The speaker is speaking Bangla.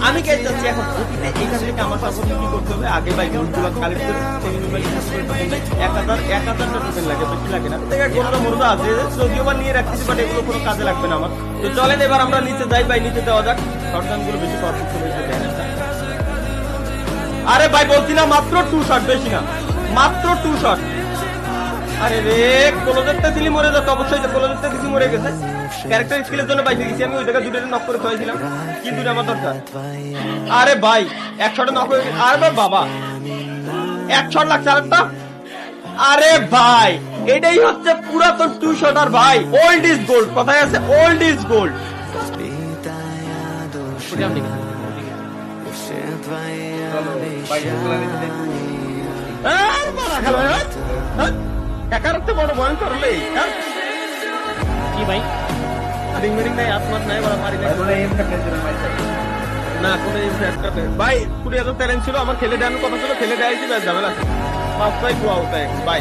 আমি কে যাচ্ছি এখন এইখান থেকে আমার সাপোর্ট কি করতে হবে আগে ভাই গোলগুলো কালেক্ট করে 1000 টোকেন লাগে, বেশি লাগে না। গোলটা মোরদা আছে যদিও বা নিয়ে রাখতেছি, বাট এগুলো কোনো কাজে লাগবে না আমার। তো চলেন এবার আমরা নিচে যাই ভাই, নিচে যাওয়া যাক। শর্টগান গুলো বেশি পাওয়ারফুল হয়েছে। আরে ভাই বলছি না মাত্র 2 শট, বেশি না, মাত্র 2 শট। আরে রে কোলোজেটটা দিলি মরে যেত, অবশ্যই কোলোজেটটা দিলি মরে গেছে। ক্যারেক্টার স্কিলের জন্য বাইরে গেছি আমি, ওই জায়গায় দুটো নক করে থয়েছিলাম, কি দূরে আমার দরকার। আরে ভাই এক শটে নক হয়ে গেছে। আরে বাবা এক শট লাগছে আরেকটা। আরে ভাই এটাই হচ্ছে পুরাতন 2 শটার ভাই, ওল্ড ইজ গোল্ড, কথায় আছে ওল্ড ইজ গোল্ড। বড় ভয়ঙ্কর হলে কি ভাই রিং নাই, আসমাত নাই, বড় মারি নাই না কোনো ভাই। পুরো এত ট্যালেন্ট ছিল আমার, খেলে দেওয়ার কথা ছিল, খেলে দেওয়াই ঝামেলা। 5 বাই 2 আউট ভাই।